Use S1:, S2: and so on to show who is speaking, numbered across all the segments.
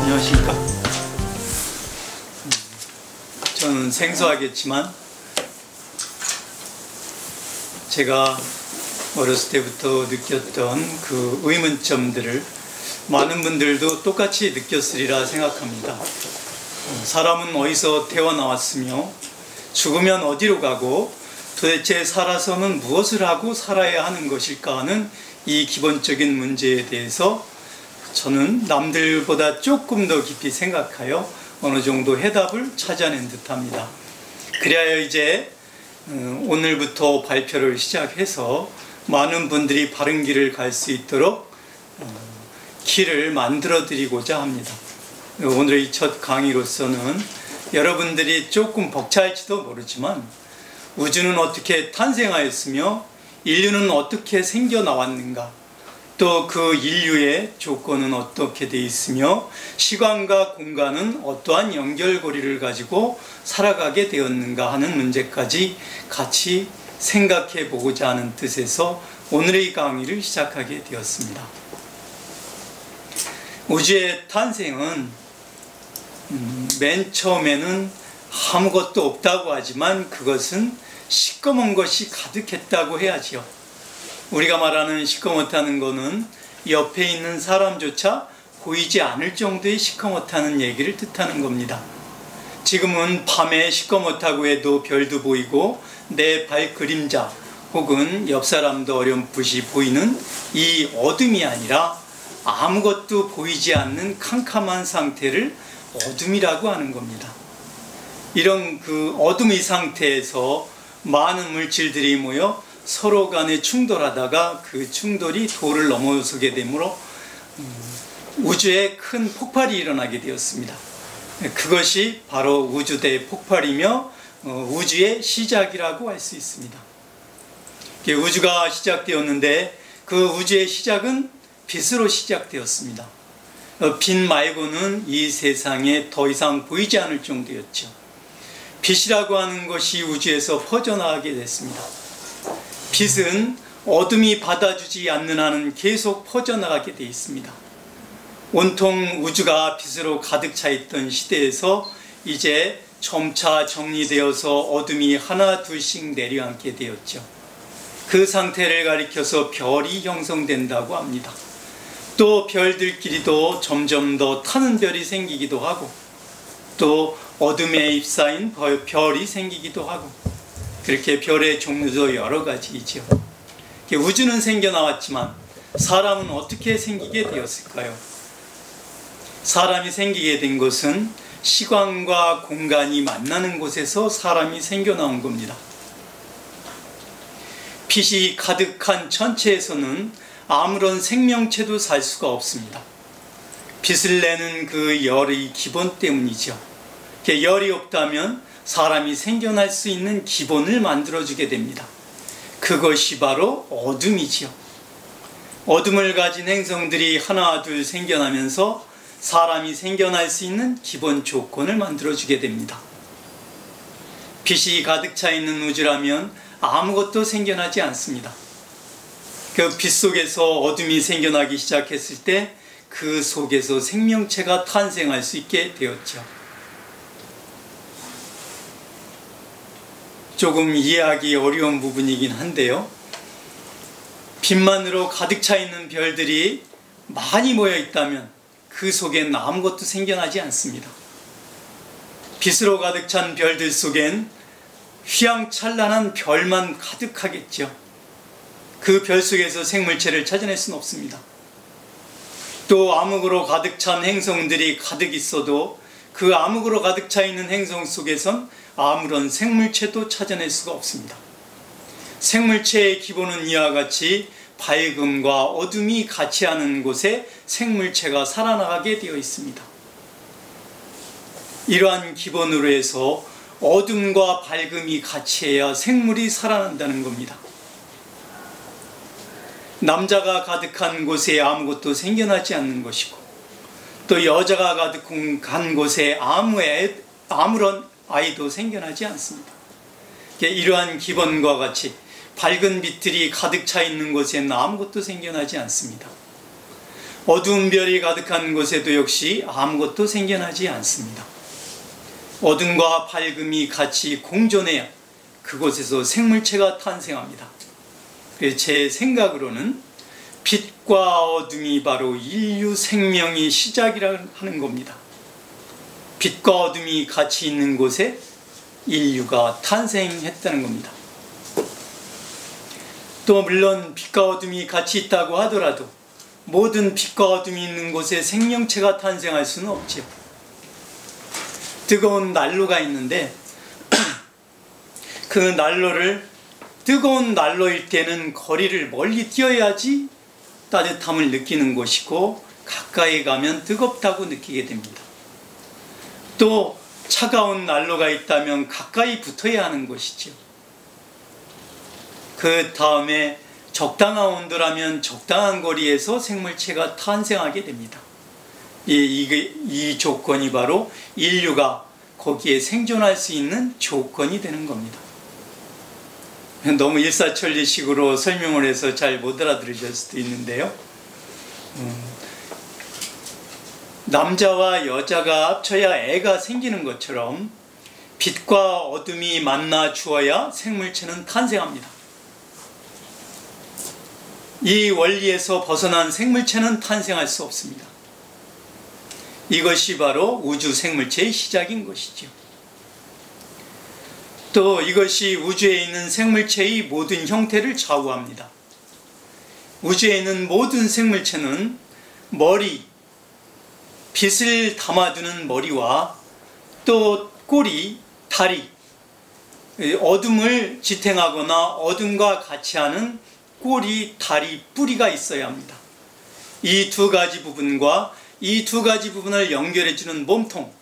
S1: 안녕하십니까. 저는 생소하겠지만 제가 어렸을 때부터 느꼈던 그 의문점들을 많은 분들도 똑같이 느꼈으리라 생각합니다. 사람은 어디서 태어나왔으며 죽으면 어디로 가고 도대체 살아서는 무엇을 하고 살아야 하는 것일까 하는 이 기본적인 문제에 대해서 저는 남들보다 조금 더 깊이 생각하여 어느 정도 해답을 찾아낸 듯합니다. 그래야 이제 오늘부터 발표를 시작해서 많은 분들이 바른 길을 갈 수 있도록 길을 만들어 드리고자 합니다. 오늘의 첫 강의로서는 여러분들이 조금 벅찰지도 모르지만 우주는 어떻게 탄생하였으며 인류는 어떻게 생겨나왔는가, 또 그 인류의 조건은 어떻게 되어 있으며 시간과 공간은 어떠한 연결고리를 가지고 살아가게 되었는가 하는 문제까지 같이 생각해 보고자 하는 뜻에서 오늘의 강의를 시작하게 되었습니다. 우주의 탄생은 맨 처음에는 아무것도 없다고 하지만 그것은 시꺼먼 것이 가득했다고 해야지요. 우리가 말하는 시커멓다는 것은 옆에 있는 사람조차 보이지 않을 정도의 시커멓다는 얘기를 뜻하는 겁니다. 지금은 밤에 시커멓다고 해도 별도 보이고 내 발 그림자 혹은 옆 사람도 어렴풋이 보이는 이 어둠이 아니라 아무것도 보이지 않는 캄캄한 상태를 어둠이라고 하는 겁니다. 이런 그 어둠의 상태에서 많은 물질들이 모여 서로 간에 충돌하다가 그 충돌이 도를 넘어서게 되므로 우주에 큰 폭발이 일어나게 되었습니다. 그것이 바로 우주대 폭발이며 우주의 시작이라고 할 수 있습니다. 우주가 시작되었는데 그 우주의 시작은 빛으로 시작되었습니다. 빛 말고는 이 세상에 더 이상 보이지 않을 정도였죠. 빛이라고 하는 것이 우주에서 퍼져나가게 됐습니다. 빛은 어둠이 받아주지 않는 한은 계속 퍼져나가게 되어 있습니다. 온통 우주가 빛으로 가득 차 있던 시대에서 이제 점차 정리되어서 어둠이 하나 둘씩 내려앉게 되었죠. 그 상태를 가리켜서 별이 형성된다고 합니다. 또 별들끼리도 점점 더 타는 별이 생기기도 하고 또 어둠에 휩싸인 별이 생기기도 하고 그렇게 별의 종류도 여러 가지이죠. 우주는 생겨나왔지만 사람은 어떻게 생기게 되었을까요? 사람이 생기게 된 것은 시간과 공간이 만나는 곳에서 사람이 생겨나온 겁니다. 빛이 가득한 천체에서는 아무런 생명체도 살 수가 없습니다. 빛을 내는 그 열의 기본 때문이죠. 열이 없다면 사람이 생겨날 수 있는 기본을 만들어주게 됩니다. 그것이 바로 어둠이지요. 어둠을 가진 행성들이 하나 둘 생겨나면서 사람이 생겨날 수 있는 기본 조건을 만들어주게 됩니다. 빛이 가득 차 있는 우주라면 아무것도 생겨나지 않습니다. 그 빛 속에서 어둠이 생겨나기 시작했을 때 그 속에서 생명체가 탄생할 수 있게 되었죠. 조금 이해하기 어려운 부분이긴 한데요. 빛만으로 가득 차 있는 별들이 많이 모여 있다면 그 속엔 아무것도 생겨나지 않습니다. 빛으로 가득 찬 별들 속엔 휘황찬란한 별만 가득하겠죠. 그 별 속에서 생물체를 찾아낼 수는 없습니다. 또 암흑으로 가득 찬 행성들이 가득 있어도 그 암흑으로 가득 차 있는 행성 속에선 아무런 생물체도 찾아낼 수가 없습니다. 생물체의 기본은 이와 같이 밝음과 어둠이 같이 하는 곳에 생물체가 살아나가게 되어 있습니다. 이러한 기본으로 해서 어둠과 밝음이 같이 해야 생물이 살아난다는 겁니다. 남자가 가득한 곳에 아무것도 생겨나지 않는 것이고 또 여자가 가득한 곳에 아무런 아이도 생겨나지 않습니다. 이러한 기본과 같이 밝은 빛들이 가득 차 있는 곳에는 아무것도 생겨나지 않습니다. 어두운 별이 가득한 곳에도 역시 아무것도 생겨나지 않습니다. 어둠과 밝음이 같이 공존해야 그곳에서 생물체가 탄생합니다. 그래서 제 생각으로는 빛과 어둠이 바로 인류 생명의 시작이라는 하는 겁니다. 빛과 어둠이 같이 있는 곳에 인류가 탄생했다는 겁니다. 또 물론 빛과 어둠이 같이 있다고 하더라도 모든 빛과 어둠이 있는 곳에 생명체가 탄생할 수는 없지요. 뜨거운 난로가 있는데 그 난로를 뜨거운 난로일 때는 거리를 멀리 뛰어야지 따뜻함을 느끼는 것이고 가까이 가면 뜨겁다고 느끼게 됩니다. 또 차가운 난로가 있다면 가까이 붙어야 하는 것이죠. 그 다음에 적당한 온도라면 적당한 거리에서 생물체가 탄생하게 됩니다. 이 조건이 바로 인류가 거기에 생존할 수 있는 조건이 되는 겁니다. 너무 일사천리식으로 설명을 해서 잘 못 알아들으실 수도 있는데요. 남자와 여자가 합쳐야 애가 생기는 것처럼 빛과 어둠이 만나 주어야 생물체는 탄생합니다. 이 원리에서 벗어난 생물체는 탄생할 수 없습니다. 이것이 바로 우주 생물체의 시작인 것이죠. 또 이것이 우주에 있는 생물체의 모든 형태를 좌우합니다. 우주에 있는 모든 생물체는 머리, 빛을 담아두는 머리와 또 꼬리, 다리, 어둠을 지탱하거나 어둠과 같이 하는 꼬리, 다리, 뿌리가 있어야 합니다. 이 두 가지 부분과 이 두 가지 부분을 연결해주는 몸통,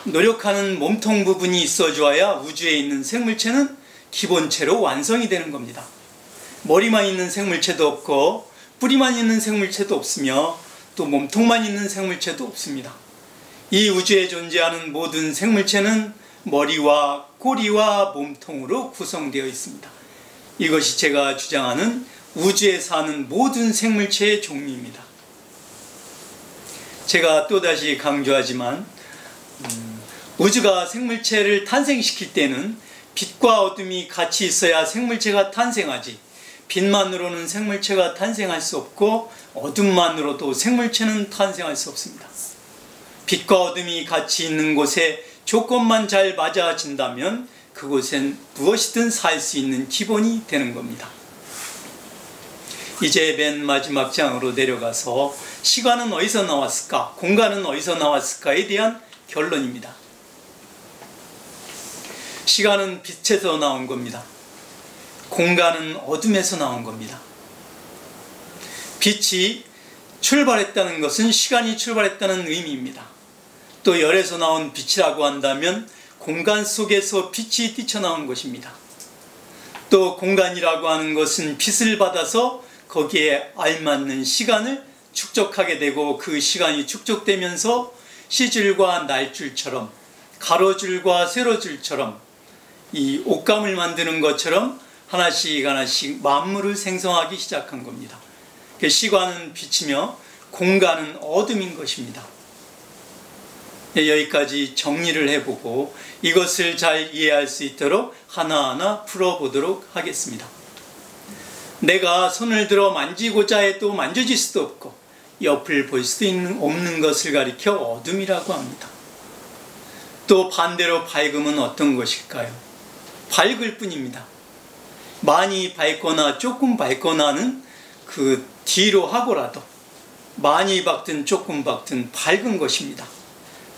S1: 노력하는 몸통 부분이 있어줘야 우주에 있는 생물체는 기본체로 완성이 되는 겁니다. 머리만 있는 생물체도 없고 뿌리만 있는 생물체도 없으며 또 몸통만 있는 생물체도 없습니다. 이 우주에 존재하는 모든 생물체는 머리와 꼬리와 몸통으로 구성되어 있습니다. 이것이 제가 주장하는 우주에 사는 모든 생물체의 종류입니다. 제가 또다시 강조하지만 우주가 생물체를 탄생시킬 때는 빛과 어둠이 같이 있어야 생물체가 탄생하지, 빛만으로는 생물체가 탄생할 수 없고 어둠만으로도 생물체는 탄생할 수 없습니다. 빛과 어둠이 같이 있는 곳에 조건만 잘 맞아진다면 그곳엔 무엇이든 살 수 있는 기본이 되는 겁니다. 이제 맨 마지막 장으로 내려가서 시간은 어디서 나왔을까, 공간은 어디서 나왔을까에 대한 결론입니다. 시간은 빛에서 나온 겁니다. 공간은 어둠에서 나온 겁니다. 빛이 출발했다는 것은 시간이 출발했다는 의미입니다. 또 열에서 나온 빛이라고 한다면 공간 속에서 빛이 뛰쳐나온 것입니다. 또 공간이라고 하는 것은 빛을 받아서 거기에 알맞는 시간을 축적하게 되고 그 시간이 축적되면서 시줄과 날줄처럼 가로줄과 세로줄처럼 이 옷감을 만드는 것처럼 하나씩 하나씩 만물을 생성하기 시작한 겁니다. 시간은 빛이며 공간은 어둠인 것입니다. 여기까지 정리를 해보고 이것을 잘 이해할 수 있도록 하나하나 풀어보도록 하겠습니다. 내가 손을 들어 만지고자 해도 만져질 수도 없고 옆을 볼 수도 없는 것을 가리켜 어둠이라고 합니다. 또 반대로 밝음은 어떤 것일까요? 밝을 뿐입니다. 많이 밝거나 조금 밝거나는 그 뒤로 하고라도 많이 밝든 조금 밝든 밝은 것입니다.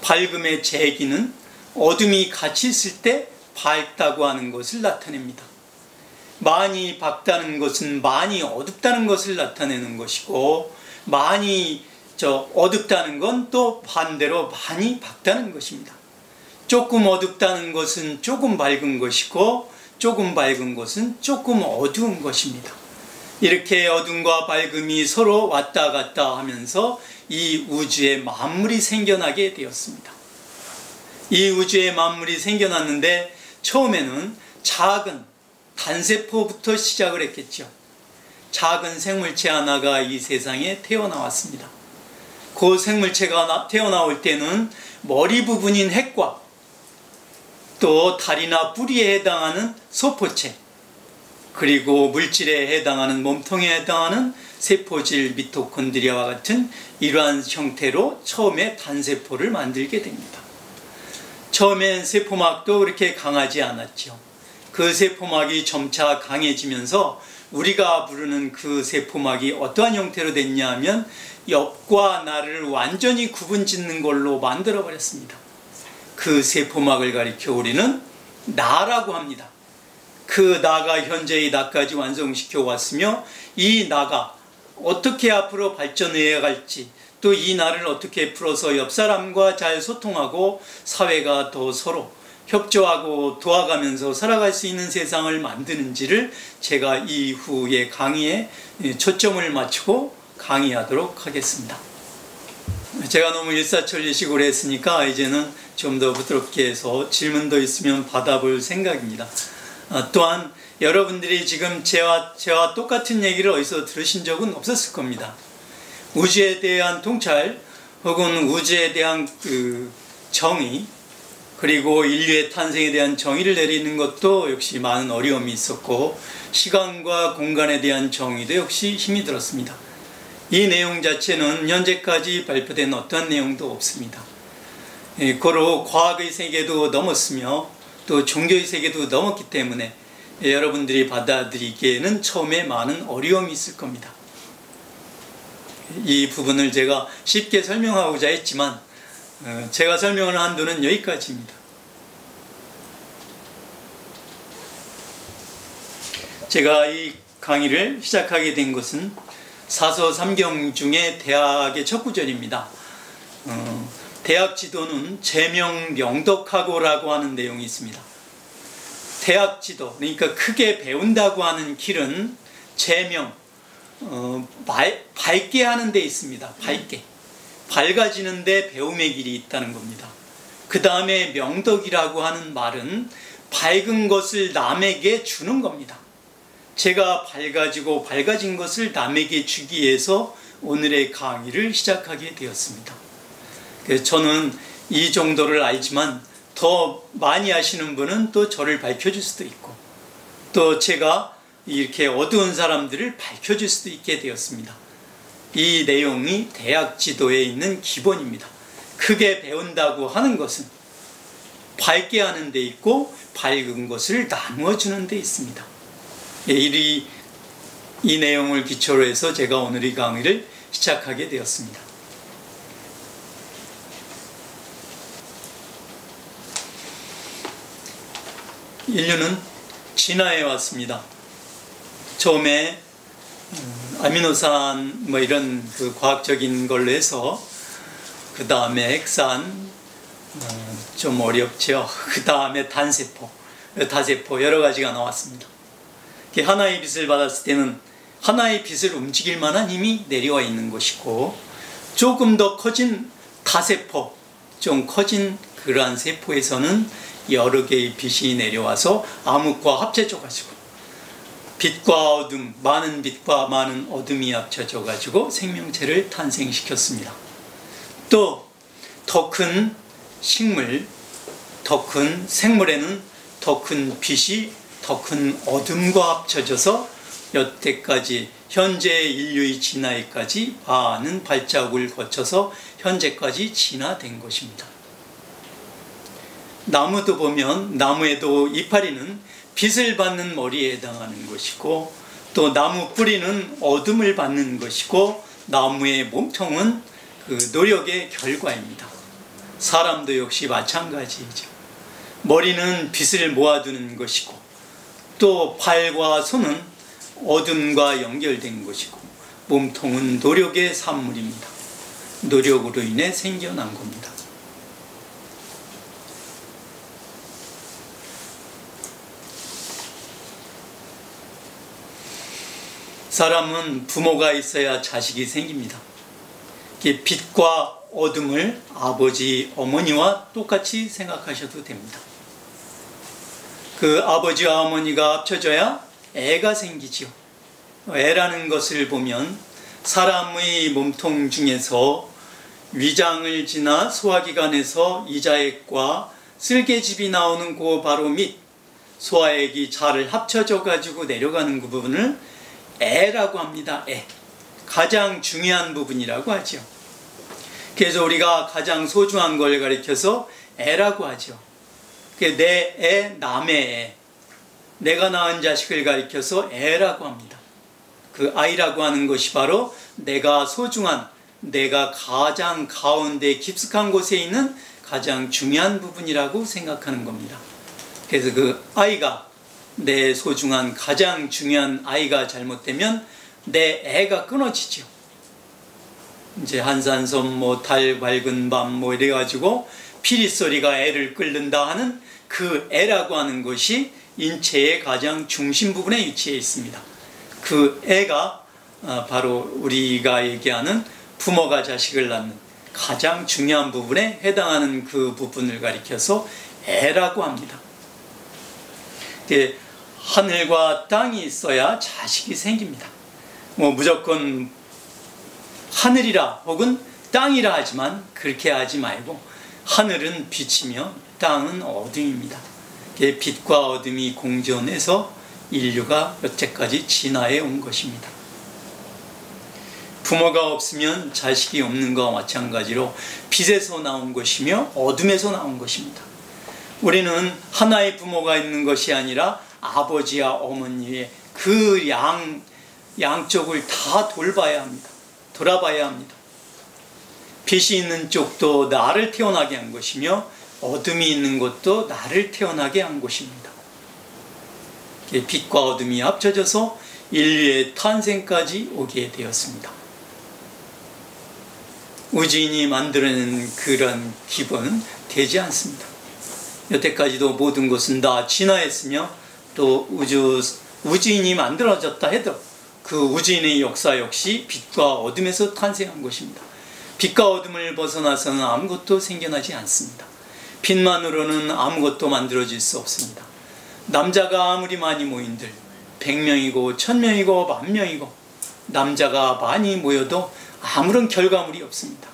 S1: 밝음의 재기는 어둠이 같이 있을 때 밝다고 하는 것을 나타냅니다. 많이 밝다는 것은 많이 어둡다는 것을 나타내는 것이고 많이 어둡다는 건 또 반대로 많이 밝다는 것입니다. 조금 어둡다는 것은 조금 밝은 것이고 조금 밝은 것은 조금 어두운 것입니다. 이렇게 어둠과 밝음이 서로 왔다 갔다 하면서 이 우주의 만물이 생겨나게 되었습니다. 이 우주의 만물이 생겨났는데 처음에는 작은 단세포부터 시작을 했겠죠. 작은 생물체 하나가 이 세상에 태어나왔습니다. 그 생물체가 태어나올 때는 머리 부분인 핵과 또 다리나 뿌리에 해당하는 소포체, 그리고 물질에 해당하는 몸통에 해당하는 세포질 미토콘드리아와 같은 이러한 형태로 처음에 단세포를 만들게 됩니다. 처음엔 세포막도 그렇게 강하지 않았죠. 그 세포막이 점차 강해지면서 우리가 부르는 그 세포막이 어떠한 형태로 됐냐 하면 엽과 나를 완전히 구분짓는 걸로 만들어 버렸습니다. 그 세포막을 가리켜 우리는 나라고 합니다. 그 나가 현재의 나까지 완성시켜 왔으며 이 나가 어떻게 앞으로 발전해 갈지, 또 이 나를 어떻게 풀어서 옆 사람과 잘 소통하고 사회가 더 서로 협조하고 도와가면서 살아갈 수 있는 세상을 만드는지를 제가 이후의 강의에 초점을 맞추고 강의하도록 하겠습니다. 제가 너무 일사천리식으로 했으니까 이제는 좀 더 부드럽게 해서 질문도 있으면 받아볼 생각입니다. 또한 여러분들이 지금 저와 똑같은 얘기를 어디서 들으신 적은 없었을 겁니다. 우주에 대한 통찰 혹은 우주에 대한 정의, 그리고 인류의 탄생에 대한 정의를 내리는 것도 역시 많은 어려움이 있었고, 시간과 공간에 대한 정의도 역시 힘이 들었습니다. 이 내용 자체는 현재까지 발표된 어떠한 내용도 없습니다. 고로 과학의 세계도 넘었으며 또 종교의 세계도 넘었기 때문에 여러분들이 받아들이기에는 처음에 많은 어려움이 있을 겁니다. 이 부분을 제가 쉽게 설명하고자 했지만 제가 설명을 한도는 여기까지입니다. 제가 이 강의를 시작하게 된 것은 사서 3경 중에 대학의 첫 구절입니다. 대학 지도는 제명 명덕하고라고 하는 내용이 있습니다. 대학 지도, 그러니까 크게 배운다고 하는 길은 제명, 밝게 하는 데 있습니다. 밝아지는 데 배움의 길이 있다는 겁니다. 그 다음에 명덕이라고 하는 말은 밝은 것을 남에게 주는 겁니다. 제가 밝아진 것을 남에게 주기 위해서 오늘의 강의를 시작하게 되었습니다. 저는 이 정도를 알지만 더 많이 아시는 분은 또 저를 밝혀줄 수도 있고, 또 제가 이렇게 어두운 사람들을 밝혀줄 수도 있게 되었습니다. 이 내용이 대학 지도에 있는 기본입니다. 크게 배운다고 하는 것은 밝게 하는 데 있고 밝은 것을 나누어 주는 데 있습니다. 이 내용을 기초로 해서 제가 오늘 이 강의를 시작하게 되었습니다. 인류는 진화해 왔습니다. 처음에 아미노산 이런 과학적인 걸로 해서 그 다음에 핵산, 좀 어렵죠. 그 다음에 단세포, 다세포 여러 가지가 나왔습니다. 하나의 빛을 받았을 때는 하나의 빛을 움직일 만한 힘이 내려와 있는 것이고, 조금 더 커진 다세포, 좀 커진 그러한 세포에서는 여러 개의 빛이 내려와서 암흑과 합쳐져 가지고 빛과 어둠, 많은 빛과 많은 어둠이 합쳐져 가지고 생명체를 탄생시켰습니다. 또 더 큰 식물, 더 큰 생물에는 더 큰 빛이 더 큰 어둠과 합쳐져서 여태까지 현재 인류의 진화에까지 많은 발자국을 거쳐서 현재까지 진화된 것입니다. 나무도 보면 나무에도 이파리는 빛을 받는 머리에 해당하는 것이고, 또 나무 뿌리는 어둠을 받는 것이고, 나무의 몸통은 그 노력의 결과입니다. 사람도 역시 마찬가지이죠. 머리는 빛을 모아두는 것이고, 또 발과 손은 어둠과 연결된 것이고, 몸통은 노력의 산물입니다. 노력으로 인해 생겨난 겁니다. 사람은 부모가 있어야 자식이 생깁니다. 빛과 어둠을 아버지, 어머니와 똑같이 생각하셔도 됩니다. 그 아버지와 어머니가 합쳐져야 애가 생기지요. 애라는 것을 보면 사람의 몸통 중에서 위장을 지나 소화기관에서 이자액과 쓸개즙이 나오는 그 바로 밑 소화액이 잘 합쳐져 가지고 내려가는 그 부분을 애라고 합니다. 애. 가장 중요한 부분이라고 하죠. 그래서 우리가 가장 소중한 걸 가리켜서 애라고 하죠. 내 애, 남의 애. 내가 낳은 자식을 가리켜서 애라고 합니다. 그 아이라고 하는 것이 바로 내가 소중한, 내가 가장 가운데 깊숙한 곳에 있는 가장 중요한 부분이라고 생각하는 겁니다. 그래서 그 아이가, 내 소중한 가장 중요한 아이가 잘못되면 내 애가 끊어지죠. 이제 한산섬, 달 밝은 밤 이래가지고 피리 소리가 애를 끓는다 하는 그 애라고 하는 것이 인체의 가장 중심 부분에 위치해 있습니다. 그 애가 바로 우리가 얘기하는 부모가 자식을 낳는 가장 중요한 부분에 해당하는 그 부분을 가리켜서 애라고 합니다. 하늘과 땅이 있어야 자식이 생깁니다. 무조건 하늘이라 혹은 땅이라 하지만 그렇게 하지 말고 하늘은 빛이며 땅은 어둠입니다. 빛과 어둠이 공존해서 인류가 여태까지 진화해 온 것입니다. 부모가 없으면 자식이 없는 것과 마찬가지로 빛에서 나온 것이며 어둠에서 나온 것입니다. 우리는 하나의 부모가 있는 것이 아니라 아버지와 어머니의 그 양쪽을 다 돌봐야 합니다. 돌아봐야 합니다. 빛이 있는 쪽도 나를 태어나게 한 것이며 어둠이 있는 곳도 나를 태어나게 한 곳입니다. 빛과 어둠이 합쳐져서 인류의 탄생까지 오게 되었습니다. 우주인이 만들어낸 그런 기본은 되지 않습니다. 여태까지도 모든 것은 다 진화했으며 또 우주인이 만들어졌다 해도 그 우주인의 역사 역시 빛과 어둠에서 탄생한 것입니다. 빛과 어둠을 벗어나서는 아무것도 생겨나지 않습니다. 빛만으로는 아무것도 만들어질 수 없습니다. 남자가 아무리 많이 모인들 100명이고 1000명이고 10,000명이고 남자가 많이 모여도 아무런 결과물이 없습니다.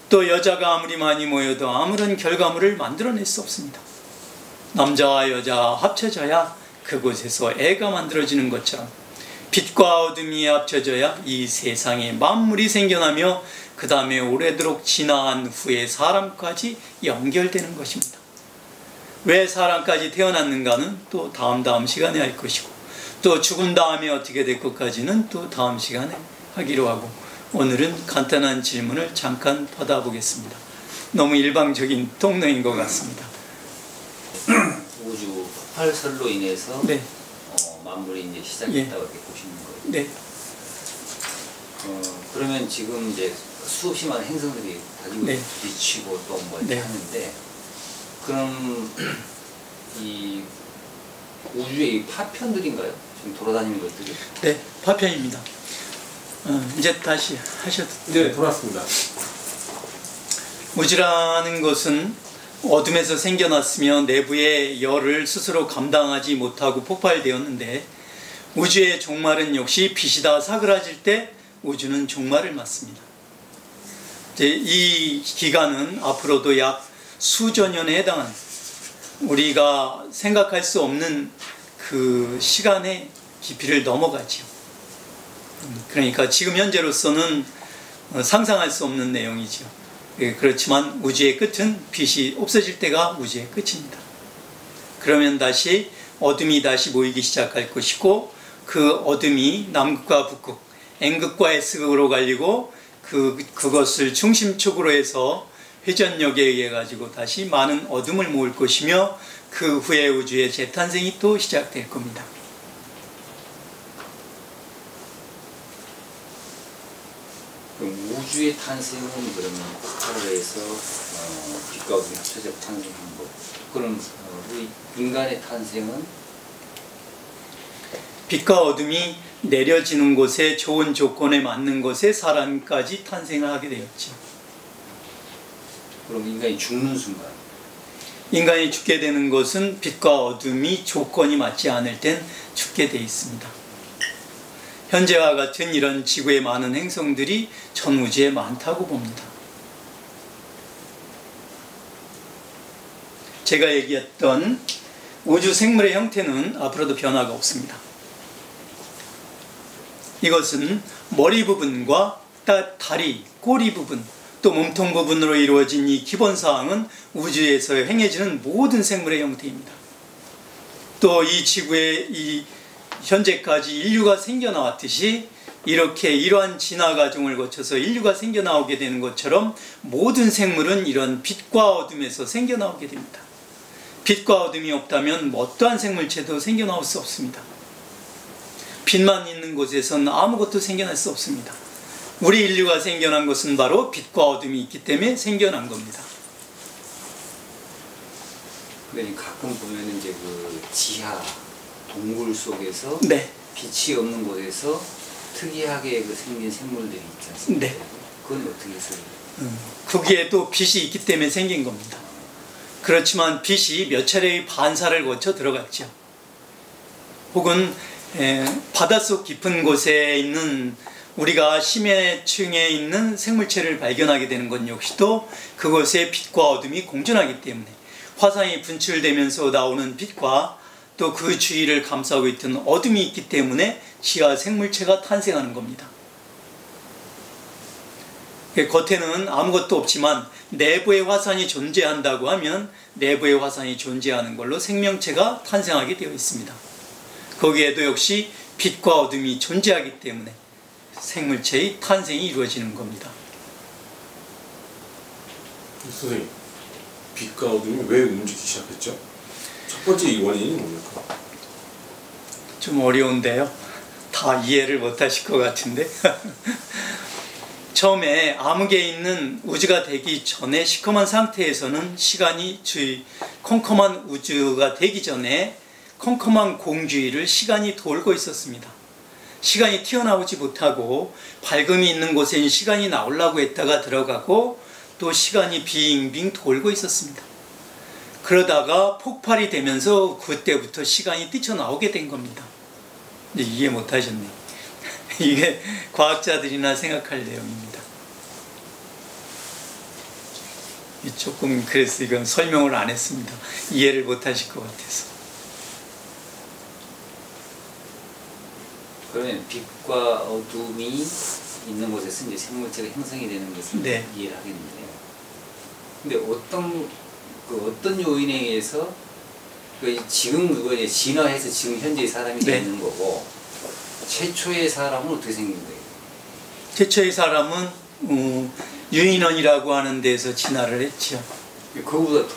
S1: 또 여자가 아무리 많이 모여도 아무런 결과물을 만들어낼 수 없습니다. 남자와 여자가 합쳐져야 그곳에서 애가 만들어지는 것처럼 빛과 어둠이 합쳐져야 이 세상에 만물이 생겨나며 그 다음에 오래도록 진화한 후에 사람까지 연결되는 것입니다. 왜 사람까지 태어났는가는 또 다음 시간에 할 것이고 또 죽은 다음에 어떻게 될 것까지는 또 다음 시간에 하기로 하고 오늘은 간단한 질문을 잠깐 받아보겠습니다. 너무 일방적인 통로인 것 같습니다.
S2: 우주 활설로 인해서
S1: 네.
S2: 만물이 이제 시작했다고 이렇게 보시는 거예요.
S1: 네.
S2: 그러면 지금 이제 수없이 많은 행성들이 가지고
S1: 네.
S2: 비치고 또 뭐 이렇게
S1: 네.
S2: 하는데 그럼 이 우주의 이 파편들인가요? 지금 돌아다니는 것들이?
S1: 네, 파편입니다. 이제 다시 하셔도
S3: 네, 돌아왔습니다.
S1: 우주라는 것은 어둠에서 생겨났으며 내부의 열을 스스로 감당하지 못하고 폭발되었는데 우주의 종말은 역시 빛이 다 사그라질 때 우주는 종말을 맞습니다. 이 기간은 앞으로도 약 수조 년에 해당한 우리가 생각할 수 없는 그 시간의 깊이를 넘어가죠. 그러니까 지금 현재로서는 상상할 수 없는 내용이죠. 그렇지만 우주의 끝은 빛이 없어질 때가 우주의 끝입니다. 그러면 다시 어둠이 다시 모이기 시작할 것이고 그 어둠이 남극과 북극, N극과 S극으로 갈리고 그것을 중심축으로 해서 회전력에 의해 가지고 다시 많은 어둠을 모을 것이며 그 후에 우주의 재탄생이 또 시작될 겁니다.
S2: 그럼 우주의 탄생은 그러면 하늘에서 빛과 어둠이 합쳐져 탄생한 거. 그럼 우리 인간의 탄생은
S1: 빛과 어둠이 내려지는 곳에 좋은 조건에 맞는 곳에 사람까지 탄생을 하게 되었죠.
S2: 그럼 인간이 죽는 순간
S1: 인간이 죽게 되는 것은 빛과 어둠이 조건이 맞지 않을 땐 죽게 되어 있습니다. 현재와 같은 이런 지구의 많은 행성들이 전 우주에 많다고 봅니다. 제가 얘기했던 우주 생물의 형태는 앞으로도 변화가 없습니다. 이것은 머리 부분과 다리, 꼬리 부분, 또 몸통 부분으로 이루어진 이 기본 사항은 우주에서 행해지는 모든 생물의 형태입니다. 또 이 지구에 현재까지 인류가 생겨나왔듯이 이렇게 이러한 진화 과정을 거쳐서 인류가 생겨나오게 되는 것처럼 모든 생물은 이런 빛과 어둠에서 생겨나오게 됩니다. 빛과 어둠이 없다면 어떠한 생물체도 생겨나올 수 없습니다. 빛만 있는 곳에서는 아무것도 생겨날 수 없습니다. 우리 인류가 생겨난 것은 바로 빛과 어둠이 있기 때문에 생겨난 겁니다.
S2: 근데 가끔 보면 이제 그 지하 동굴 속에서
S1: 네.
S2: 빛이 없는 곳에서 특이하게 생긴 생물들이 있지 않습니까?
S1: 네.
S2: 그건 어떻게 해서요?
S1: 거기에도 빛이 있기 때문에 생긴 겁니다. 그렇지만 빛이 몇 차례의 반사를 거쳐 들어갔죠. 혹은 바닷속 깊은 곳에 있는 우리가 심해층에 있는 생물체를 발견하게 되는 것 역시도 그것의 빛과 어둠이 공존하기 때문에 화산이 분출되면서 나오는 빛과 또 그 주위를 감싸고 있던 어둠이 있기 때문에 지하 생물체가 탄생하는 겁니다. 겉에는 아무것도 없지만 내부에 화산이 존재한다고 하면 내부에 화산이 존재하는 걸로 생명체가 탄생하게 되어 있습니다. 거기에도 역시 빛과 어둠이 존재하기 때문에 생물체의 탄생이 이루어지는 겁니다.
S3: 선생님, 빛과 어둠이 왜 움직이기 시작했죠? 첫 번째 원인이 뭡니까?
S1: 좀 어려운데요. 다 이해를 못 하실 것 같은데. 처음에 암흑에 있는 우주가 되기 전에 시커먼 상태에서는 시간이 컴컴한 우주가 되기 전에 컴컴한 공주위를 시간이 돌고 있었습니다. 시간이 튀어나오지 못하고 밝음이 있는 곳엔 시간이 나오려고 했다가 들어가고 또 시간이 빙빙 돌고 있었습니다. 그러다가 폭발이 되면서 그때부터 시간이 뛰쳐나오게 된 겁니다. 이해 못하셨네. 이게 과학자들이나 생각할 내용입니다. 조금 그래서 이건 설명을 안 했습니다. 이해를 못하실 것 같아서.
S2: 그러면 빛과 어둠이 있는 곳에서 이제 생물체가 형성이 되는 것을
S1: 네.
S2: 이해를 하겠는데요. 근데 어떤 요인에 의해서 지금 그거 이제 진화해서 지금 현재의 사람이
S1: 네.
S2: 되는 거고 최초의 사람은 어떻게 생긴 거예요?
S1: 최초의 사람은 유인원이라고 하는 데서 진화를 했죠.
S2: 그거보다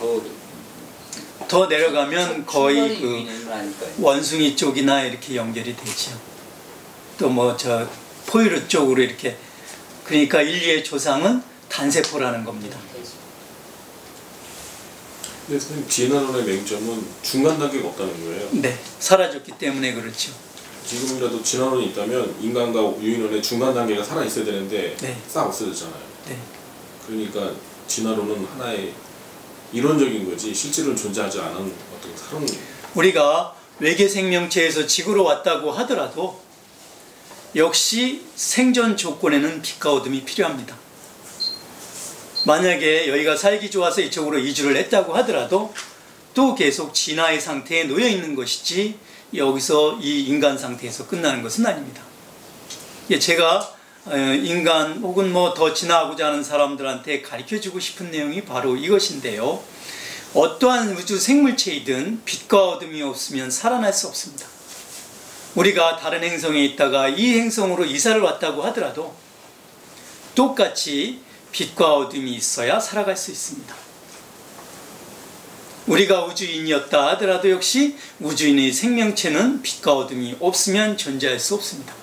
S1: 더 내려가면 거의 그
S2: 유인원은 아닐까요?
S1: 원숭이 쪽이나 이렇게 연결이 되죠. 또 포유류 쪽으로 이렇게. 그러니까 인류의 조상은 단세포라는 겁니다.
S3: 근데 선생님, 진화론의 맹점은 중간 단계가 없다는 거예요.
S1: 네, 사라졌기 때문에 그렇죠.
S3: 지금이라도 진화론이 있다면 인간과 유인원의 중간 단계가 살아 있어야 되는데
S1: 네.
S3: 싹 없어졌잖아요.
S1: 네.
S3: 그러니까 진화론은 하나의 이론적인 거지 실제로는 존재하지 않은 어떤 새로운.
S1: 우리가 외계 생명체에서 지구로 왔다고 하더라도 역시 생존 조건에는 빛과 어둠이 필요합니다. 만약에 여기가 살기 좋아서 이쪽으로 이주를 했다고 하더라도 또 계속 진화의 상태에 놓여 있는 것이지 여기서 이 인간 상태에서 끝나는 것은 아닙니다. 제가 인간 혹은 더 진화하고자 하는 사람들한테 가르쳐주고 싶은 내용이 바로 이것인데요. 어떠한 우주 생물체이든 빛과 어둠이 없으면 살아날 수 없습니다. 우리가 다른 행성에 있다가 이 행성으로 이사를 왔다고 하더라도 똑같이 빛과 어둠이 있어야 살아갈 수 있습니다. 우리가 우주인이었다 하더라도 역시 우주인의 생명체는 빛과 어둠이 없으면 존재할 수 없습니다.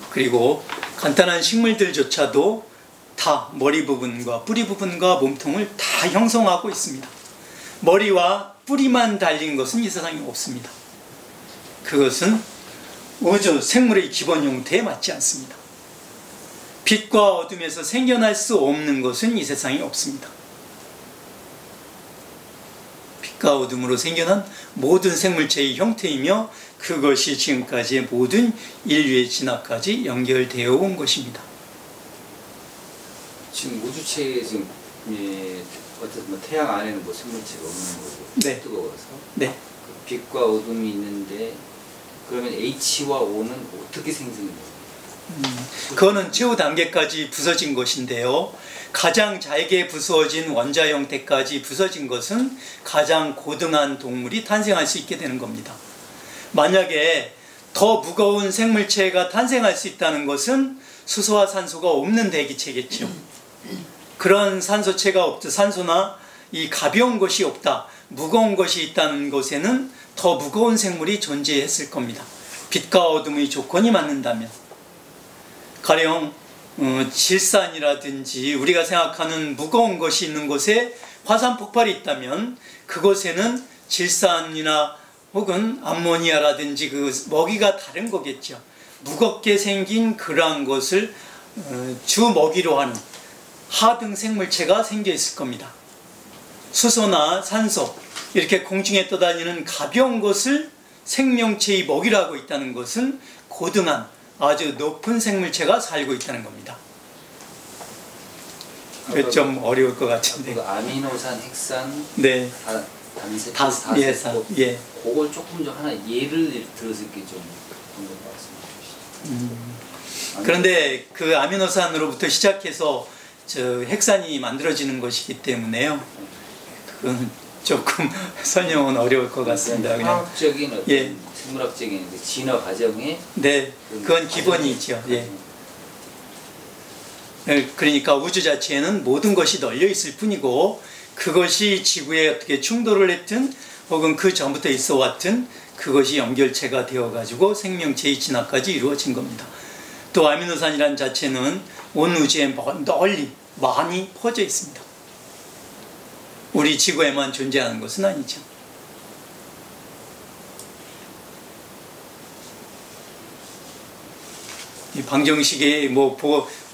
S1: 그리고 간단한 식물들조차도 다 머리 부분과 뿌리 부분과 몸통을 다 형성하고 있습니다. 머리와 뿌리만 달린 것은 이 세상에 없습니다. 그것은 우주 생물의 기본 형태에 맞지 않습니다. 빛과 어둠에서 생겨날 수 없는 것은 이 세상에 없습니다. 빛과 어둠으로 생겨난 모든 생물체의 형태이며 그것이 지금까지의 모든 인류의 진화까지 연결되어 온 것입니다.
S2: 지금 우주체에 지금 어떤 뭐 태양 안에는 뭐 생물체가 없는 거고
S1: 네.
S2: 뜨거워서
S1: 네.
S2: 그 빛과 어둠이 있는데 그러면 H와 O는 어떻게 생성돼요?
S1: 그거는 최후 단계까지 부서진 것인데요. 가장 잘게 부서진 원자 형태까지 부서진 것은 가장 고등한 동물이 탄생할 수 있게 되는 겁니다. 만약에 더 무거운 생물체가 탄생할 수 있다는 것은 수소와 산소가 없는 대기체겠죠. 그런 산소체가 산소나 이 가벼운 것이 없다, 무거운 것이 있다는 것에는 더 무거운 생물이 존재했을 겁니다. 빛과 어둠의 조건이 맞는다면. 가령 질산이라든지 우리가 생각하는 무거운 것이 있는 곳에 화산 폭발이 있다면 그곳에는 질산이나 혹은 암모니아라든지 그 먹이가 다른 거겠죠. 무겁게 생긴 그러한 것을 주 먹이로 하는 하등 생물체가 생겨 있을 겁니다. 수소나 산소 이렇게 공중에 떠다니는 가벼운 것을 생명체의 먹이로 하고 있다는 것은 고등한 아주 높은 생물체가 살고 있다는 겁니다. 좀 어려울 것 같은데.
S2: 아미노산, 핵산,
S1: 네.
S2: 단색,
S1: 다산, 예.
S2: 그걸 조금 좀 하나 예를 들어서 이렇게 좀 한번 말씀해 주시죠.
S1: 그런데 그 아미노산으로부터 시작해서 핵산이 만들어지는 것이기 때문에요. 그건 조금 설명은 어려울 것 같습니다. 그냥
S2: 화학적인 어떤
S1: 예.
S2: 생물학적인 그 진화 과정에
S1: 네, 그건 기본이죠. 예. 그러니까 우주 자체에는 모든 것이 널려 있을 뿐이고 그것이 지구에 어떻게 충돌을 했든 혹은 그 전부터 있어 왔든 그것이 연결체가 되어 가지고 생명체의 진화까지 이루어진 겁니다. 또 아미노산이라는 자체는 온 우주에 널리 많이 퍼져 있습니다. 우리 지구에만 존재하는 것은 아니죠. 이 방정식이 뭐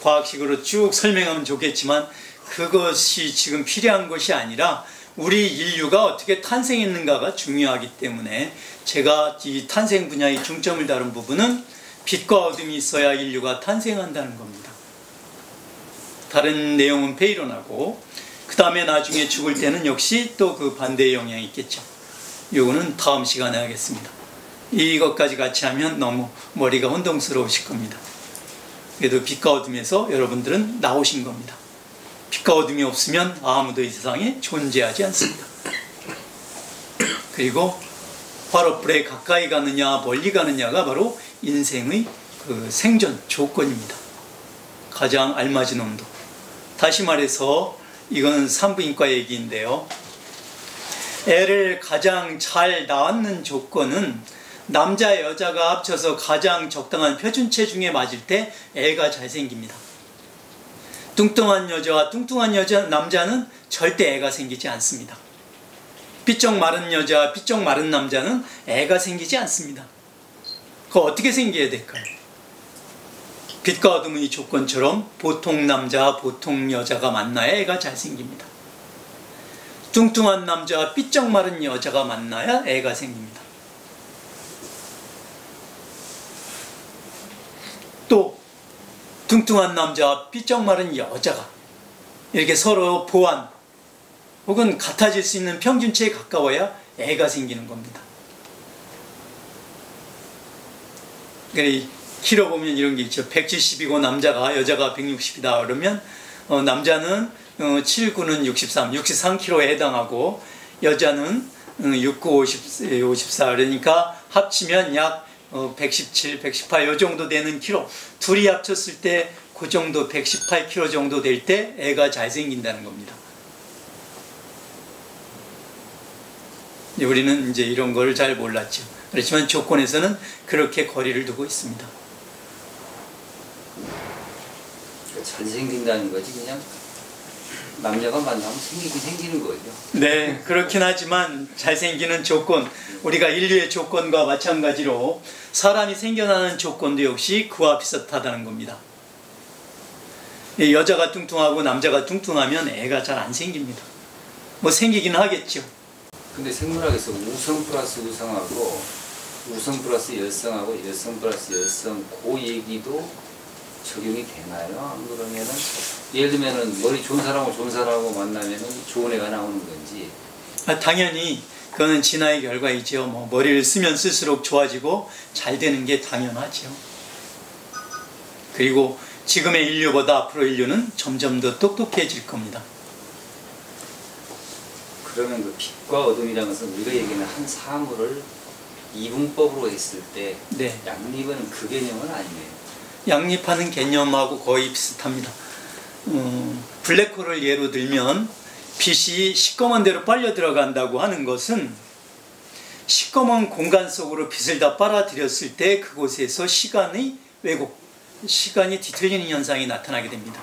S1: 과학식으로 쭉 설명하면 좋겠지만 그것이 지금 필요한 것이 아니라 우리 인류가 어떻게 탄생했는가가 중요하기 때문에 제가 이 탄생 분야의 중점을 다룬 부분은 빛과 어둠이 있어야 인류가 탄생한다는 겁니다. 다른 내용은 페이론하고 그 다음에 나중에 죽을 때는 역시 또 그 반대의 영향이 있겠죠. 요거는 다음 시간에 하겠습니다. 이것까지 같이 하면 너무 머리가 혼동스러우실 겁니다. 그래도 빛과 어둠에서 여러분들은 나오신 겁니다. 빛과 어둠이 없으면 아무도 이 세상에 존재하지 않습니다. 그리고 바로 불에 가까이 가느냐 멀리 가느냐가 바로 인생의 그 생존 조건입니다. 가장 알맞은 온도. 다시 말해서 이건 산부인과 얘기인데요. 애를 가장 잘 낳는 조건은 남자 여자가 합쳐서 가장 적당한 표준 체중에 맞을 때 애가 잘 생깁니다. 뚱뚱한 여자와 뚱뚱한 남자는 절대 애가 생기지 않습니다. 삐쩍 마른 여자와 삐쩍 마른 남자는 애가 생기지 않습니다. 그거 어떻게 생겨야 될까요? 빛과 어둠의 조건처럼 보통 남자와 보통 여자가 만나야 애가 잘 생깁니다. 뚱뚱한 남자와 삐쩍 마른 여자가 만나야 애가 생깁니다. 또 뚱뚱한 남자와 삐쩍 마른 여자가 이렇게 서로 보완 혹은 같아질 수 있는 평균치에 가까워야 애가 생기는 겁니다. 키로 보면 이런 게 있죠. 170이고 남자가 여자가 160이다 그러면 남자는 7, 9는 63, 63kg에 해당하고 여자는 6, 9, 54 그러니까 합치면 약 117, 118 이 정도 되는 키로 둘이 합쳤을 때 그 정도 118kg 정도 될 때 애가 잘 생긴다는 겁니다. 우리는 이제 이런 걸 잘 몰랐죠. 그렇지만 조건에서는 그렇게 거리를 두고 있습니다.
S2: 잘 생긴다는 거지 그냥 남녀가 만나면 생기긴 생기는 거죠.
S1: 네, 그렇긴 하지만 잘생기는 조건, 우리가 인류의 조건과 마찬가지로 사람이 생겨나는 조건도 역시 그와 비슷하다는 겁니다. 여자가 뚱뚱하고 남자가 뚱뚱하면 애가 잘 안 생깁니다. 뭐 생기긴 하겠죠.
S2: 근데 생물학에서 우성 플러스 우성하고 우성 플러스 여성하고 여성 플러스 여성 그 얘기도 적용이 되나요? 안 그러면은 예를 들면은 머리 좋은 사람하고 좋은 사람하고 만나면은 좋은 애가 나오는 건지.
S1: 당연히 그거는 진화의 결과이죠. 뭐 머리를 쓰면 쓸수록 좋아지고 잘 되는 게 당연하죠. 그리고 지금의 인류보다 앞으로 인류는 점점 더 똑똑해질 겁니다.
S2: 그러면 그 빛과 어둠이라는 것은 우리가 얘기하는 한 사물을 이분법으로 했을 때
S1: 네.
S2: 양립은 그 개념은 아니네요.
S1: 양립하는 개념하고 거의 비슷합니다. 블랙홀을 예로 들면 빛이 시꺼먼 데로 빨려 들어간다고 하는 것은 시꺼먼 공간 속으로 빛을 다 빨아들였을 때 그곳에서 시간의 왜곡, 시간이 뒤틀리는 현상이 나타나게 됩니다.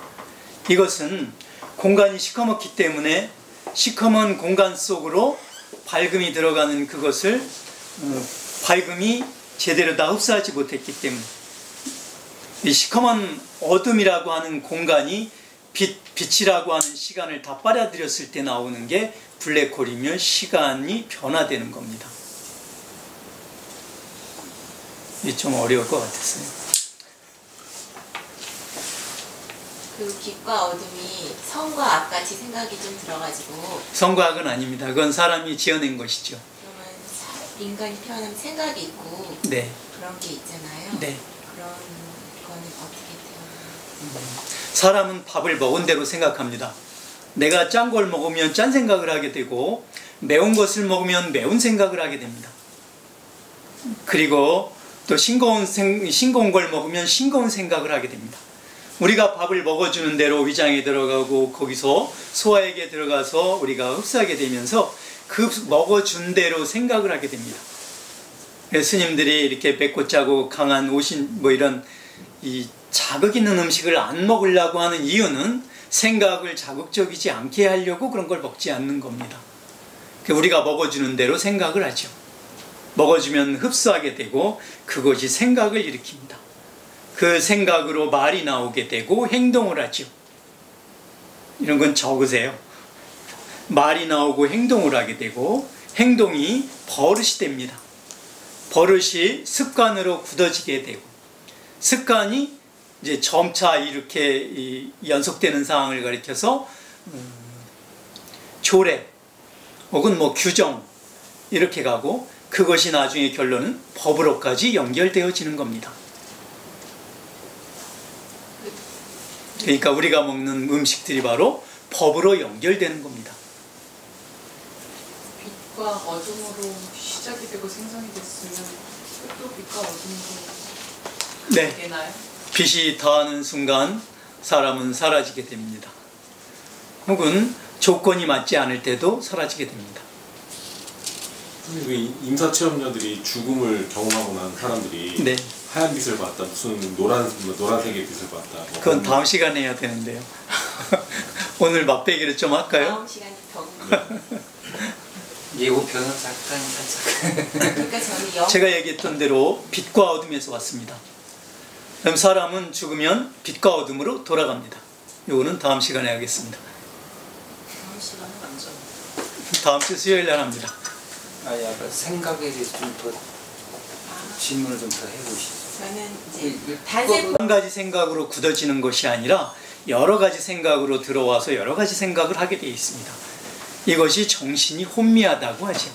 S1: 이것은 공간이 시커멓기 때문에 시커먼 공간 속으로 밝음이 들어가는 그것을 밝음이 제대로 다 흡수하지 못했기 때문에 이 시커먼 어둠이라고 하는 공간이 빛이라고 하는 시간을 다 빨아들였을 때 나오는 게 블랙홀이며 시간이 변화되는 겁니다. 이게 좀 어려울 것 같았어요.
S4: 그 빛과 어둠이 성과 악같이 생각이 좀 들어가지고
S1: 성과학은 아닙니다. 그건 사람이 지어낸 것이죠.
S4: 그러면 인간이 태어나면 생각이 있고
S1: 네.
S4: 그런 게 있잖아요.
S1: 네.
S4: 그런 거는 어떻게 태어나요?
S1: 사람은 밥을 먹은 대로 생각합니다. 내가 짠 걸 먹으면 짠 생각을 하게 되고 매운 것을 먹으면 매운 생각을 하게 됩니다. 그리고 또 싱거운 걸 먹으면 싱거운 생각을 하게 됩니다. 우리가 밥을 먹어주는 대로 위장에 들어가고 거기서 소화액에 들어가서 우리가 흡수하게 되면서 그 먹어준 대로 생각을 하게 됩니다. 스님들이 이렇게 맵고 짜고 강한 오신 뭐 이런 이 자극 있는 음식을 안 먹으려고 하는 이유는 생각을 자극적이지 않게 하려고 그런 걸 먹지 않는 겁니다. 우리가 먹어주는 대로 생각을 하죠. 먹어주면 흡수하게 되고 그것이 생각을 일으킵니다. 그 생각으로 말이 나오게 되고 행동을 하죠. 이런 건 적으세요. 말이 나오고 행동을 하게 되고 행동이 버릇이 됩니다. 버릇이 습관으로 굳어지게 되고 습관이 이제 점차 이렇게 연속되는 상황을 가리켜서 조례 혹은 뭐 규정 이렇게 가고 그것이 나중에 결론은 법으로까지 연결되어지는 겁니다. 그러니까 우리가 먹는 음식들이 바로 법으로 연결되는 겁니다.
S5: 빛과 어둠으로 시작이 되고 생성이 됐으면 또 빛과 어둠으로
S1: 네.
S5: 되나요?
S1: 빛이 닿는 순간 사람은 사라지게 됩니다. 혹은 조건이 맞지 않을 때도 사라지게 됩니다.
S3: 임사체험녀들이 죽음을 경험하고 난 사람들이
S1: 네.
S3: 하얀 빛을 봤다, 무슨 노란색의 빛을 봤다.
S1: 그건 다음 시간에 해야 되는데요. 오늘 맛배기를 좀 할까요?
S4: 다음 시간이 더
S2: 예고편은 잠깐 살짝.
S4: 그러니까 저는
S1: 제가 얘기했던 대로 빛과 어둠에서 왔습니다. 그럼 사람은 죽으면 빛과 어둠으로 돌아갑니다. 요거는 다음 시간에 하겠습니다.
S5: 다음 시간은 완전
S1: 다음 주 수요일 날 합니다.
S2: 아니 아까 생각에 대해서 좀 더 질문을 좀 더 해보시죠.
S4: 저는 이제 단세
S1: 한 가지 생각으로 굳어지는 것이 아니라 여러 가지 생각으로 들어와서 여러 가지 생각을 하게 되어 있습니다. 이것이 정신이 혼미하다고 하죠.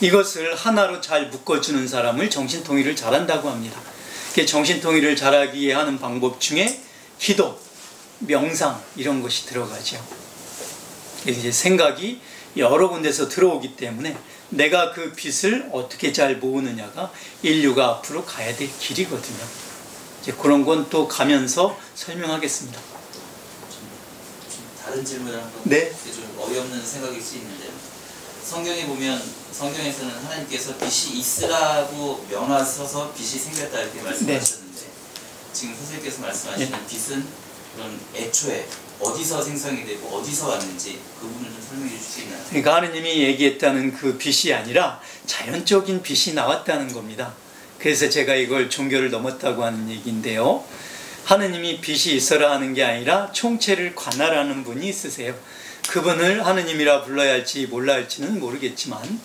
S1: 이것을 하나로 잘 묶어주는 사람을 정신통일을 잘한다고 합니다. 정신통일을 잘하기 위해 하는 방법 중에 기도, 명상 이런 것이 들어가죠. 이제 생각이 여러 군데서 들어오기 때문에 내가 그 빛을 어떻게 잘 모으느냐가 인류가 앞으로 가야 될 길이거든요. 이제 그런 건 또 가면서 설명하겠습니다.
S6: 다른 질문을 한번
S1: 네.
S6: 좀 어이없는 생각일 수 있는데요. 성경에 보면 성경에서는 하나님께서 빛이 있으라고 명하셔서 빛이 생겼다 이렇게 말씀하셨는데 지금 선생님께서 말씀하시는 빛은 그런 애초에 어디서 생성이 되고 어디서 왔는지 그 부분을 좀 설명해 주실 수 있나요?
S1: 그러니까 하느님이 얘기했다는 그 빛이 아니라 자연적인 빛이 나왔다는 겁니다. 그래서 제가 이걸 종교를 넘었다고 하는 얘기인데요. 하느님이 빛이 있어라 하는 게 아니라 총체를 관할하는 분이 있으세요. 그분을 하느님이라 불러야 할지 몰라 할지는 모르겠지만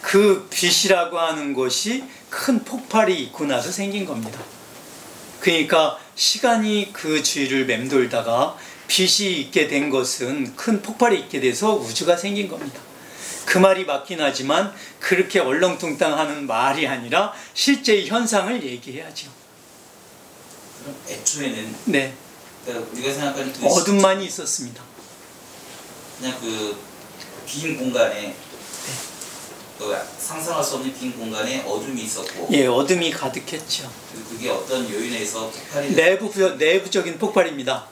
S1: 그 빛이라고 하는 것이 큰 폭발이 있고 나서 생긴 겁니다. 그러니까 시간이 그 주위를 맴돌다가 빛이 있게 된 것은 큰 폭발이 있게 돼서 우주가 생긴 겁니다. 그 말이 맞긴 하지만 그렇게 얼렁뚱땅하는 말이 아니라 실제의 현상을 얘기해야죠.
S6: 그럼 애초에는
S1: 네,
S6: 그러니까 우리가 생각하는 그
S1: 어둠만이 있었습니다.
S6: 그냥 그 빈 공간에 그 상상할 수 없는 빈 공간에 어둠이 있었고
S1: 예, 어둠이 가득했죠.
S6: 그게 어떤 요인에 의해서 폭발이
S1: 내부적인 폭발입니다.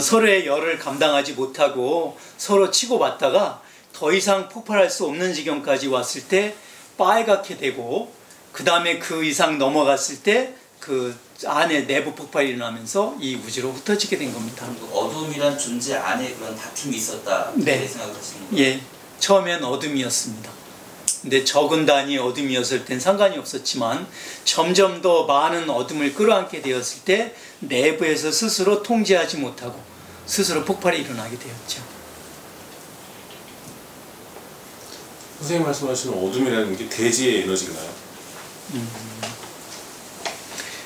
S1: 서로의 열을 감당하지 못하고 서로 치고받다가 더 이상 폭발할 수 없는 지경까지 왔을 때 빨갛게 되고 그 다음에 그 이상 넘어갔을 때 그 안에 내부 폭발이 일어나면서 이 우주로 흩어지게 된 겁니다.
S6: 그 어둠이란 존재 안에 그런 다툼이 있었다
S1: 네.
S6: 이렇게 생각하시는 거예요?
S1: 예, 처음엔 어둠이었습니다. 근데 적은 단위 어둠이었을 땐 상관이 없었지만 점점 더 많은 어둠을 끌어안게 되었을 때 내부에서 스스로 통제하지 못하고 스스로 폭발이 일어나게 되었죠.
S3: 선생님 말씀하시는 어둠이라는 게 대지의 에너지인가요?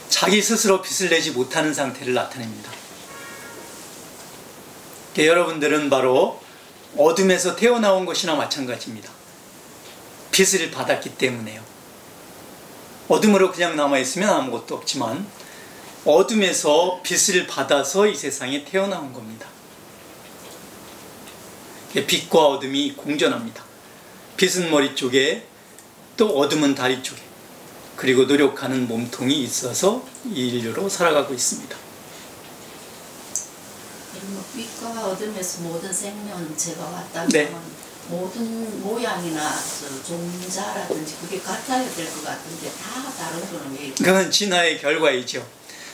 S1: 자기 스스로 빛을 내지 못하는 상태를 나타냅니다. 여러분들은 바로 어둠에서 태어나온 것이나 마찬가지입니다. 빛을 받았기 때문에요. 어둠으로 그냥 남아있으면 아무것도 없지만 어둠에서 빛을 받아서 이 세상에 태어나온 겁니다. 빛과 어둠이 공존합니다. 빛은 머리 쪽에 또 어둠은 다리 쪽에 그리고 노력하는 몸통이 있어서 이 인류로 살아가고 있습니다.
S7: 빛과 어둠에서 모든 생명체가 왔다면
S1: 네.
S7: 모든 모양이나 종자라든지 그게 같아야 될 것 같은데 다 다른 거는 왜?
S1: 그건 진화의 결과이죠.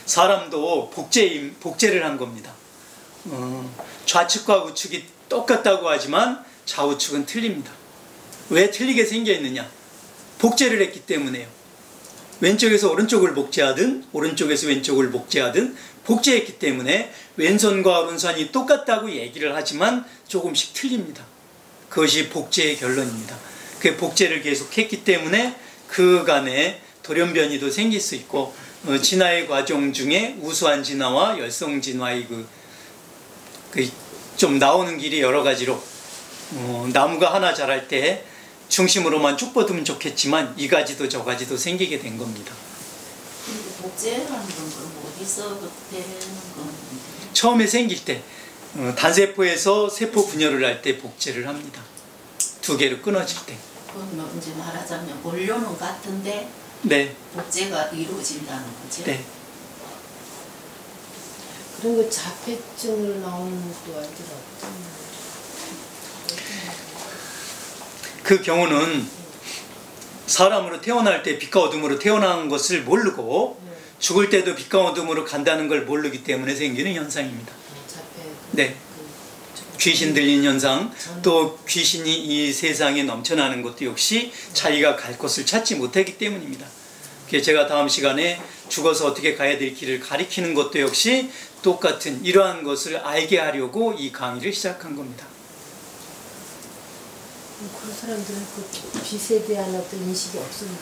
S1: 사람도 복제를 한 겁니다. 좌측과 우측이 똑같다고 하지만 좌우측은 틀립니다. 왜 틀리게 생겨 있느냐? 복제를 했기 때문에요. 왼쪽에서 오른쪽을 복제하든 오른쪽에서 왼쪽을 복제하든 복제했기 때문에 왼손과 오른손이 똑같다고 얘기를 하지만 조금씩 틀립니다. 그것이 복제의 결론입니다. 그 복제를 계속했기 때문에 그간에 돌연변이도 생길 수 있고 진화의 과정 중에 우수한 진화와 열성 진화의 좀 나오는 길이 여러 가지로 나무가 하나 자랄 때 중심으로만 쭉 뻗으면 좋겠지만 이 가지도 저 가지도 생기게 된 겁니다.
S7: 복제라는 건 어디서 되는 건?
S1: 처음에 생길 때 단세포에서 세포 분열을 할 때 복제를 합니다. 두 개로 끊어질 때.
S7: 그건 이제 말하자면 원료는 같은데
S1: 네.
S7: 복제가 이루어진다는 거죠.
S1: 네.
S8: 그런 거 자폐증을 나오는 것도 아니더라고요.
S1: 그 경우는 사람으로 태어날 때 빛과 어둠으로 태어난 것을 모르고 죽을 때도 빛과 어둠으로 간다는 걸 모르기 때문에 생기는 현상입니다. 네. 귀신 들리는 현상, 또 귀신이 이 세상에 넘쳐나는 것도 역시 자기가 갈 곳을 찾지 못하기 때문입니다. 그래서 제가 다음 시간에 죽어서 어떻게 가야 될 길을 가리키는 것도 역시 똑같은 이러한 것을 알게 하려고 이 강의를 시작한 겁니다.
S8: 그런 사람들은 그 빛에 대한 어떤 인식이 없었나요?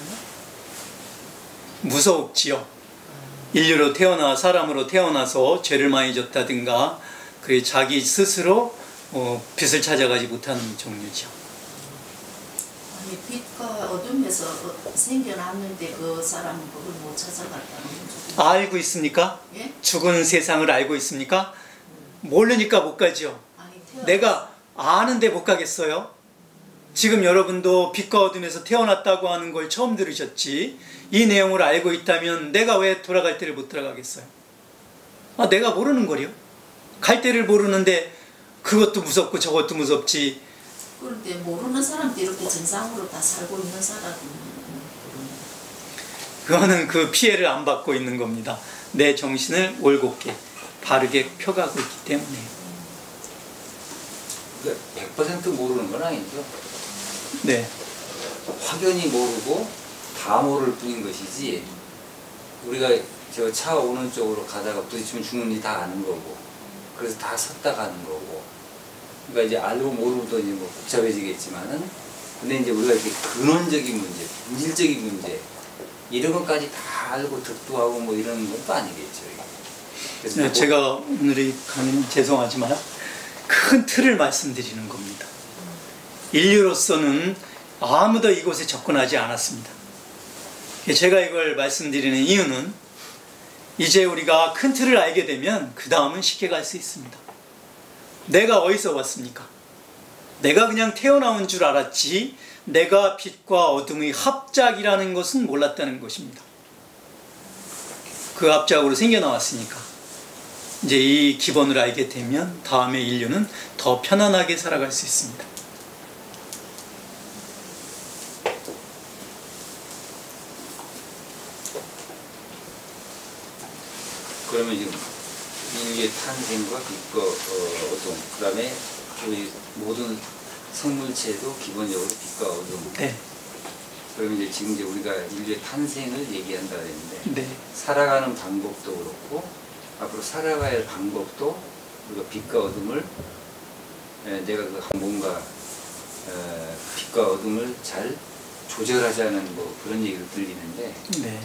S1: 무섭지요. 인류로 태어나 사람으로 태어나서 죄를 많이 졌다든가 그 자기 스스로 빛을 찾아가지 못하는 종류죠.
S7: 아니 빛과 어둠에서 생겨났는데 그 사람은 그걸 못 찾아갔다는 거죠.
S1: 알고 있습니까?
S7: 예?
S1: 죽은 세상을 알고 있습니까? 모르니까 못 가죠.
S7: 아니
S1: 내가 아는데 못 가겠어요? 지금 여러분도 빛과 어둠에서 태어났다고 하는 걸 처음 들으셨지 이 내용을 알고 있다면 내가 왜 돌아갈 때를 못 들어가겠어요? 내가 모르는 거요. 갈 때를 모르는데 그것도 무섭고 저것도 무섭지.
S7: 그런데 모르는 사람도 이렇게 정상으로 다 살고 있는 사람은
S1: 그거는 그 피해를 안 받고 있는 겁니다. 내 정신을 올곧게 바르게 펴가고 있기 때문에.
S2: 그러니까 100% 모르는 건 아니죠.
S1: 네.
S2: 확연히 모르고 다 모를 뿐인 것이지, 우리가 저 차 오는 쪽으로 가다가 부딪히면 죽는지 다 아는 거고, 그래서 다 섰다 가는 거고, 그러니까 이제 알고 모르고도 이제 뭐 복잡해지겠지만은, 근데 이제 우리가 이렇게 근원적인 문제, 본질적인 문제, 이런 것까지 다 알고 득도하고 뭐 이런 것도 아니겠죠. 그래서
S1: 네, 제가 오늘의 강의는 죄송하지만 큰 틀을 말씀드리는 겁니다. 인류로서는 아무도 이곳에 접근하지 않았습니다. 제가 이걸 말씀드리는 이유는 이제 우리가 큰 틀을 알게 되면 그 다음은 쉽게 갈 수 있습니다. 내가 어디서 왔습니까? 내가 그냥 태어나온 줄 알았지 내가 빛과 어둠의 합작이라는 것은 몰랐다는 것입니다. 그 합작으로 생겨나왔으니까 이제 이 기본을 알게 되면 다음에 인류는 더 편안하게 살아갈 수 있습니다.
S2: 그러면 지금 인류의 탄생과 빛과 어둠, 그 다음에 우리 모든 생물체도 기본적으로 빛과 어둠.
S1: 네.
S2: 그러면 이제 지금 이제 우리가 인류의 탄생을 얘기한다 했는데,
S1: 네.
S2: 살아가는 방법도 그렇고 앞으로 살아가야 할 방법도 우리가 빛과 어둠을 내가 그 뭔가 빛과 어둠을 잘 조절하자는 뭐 그런 얘기를 들리는데,
S1: 네.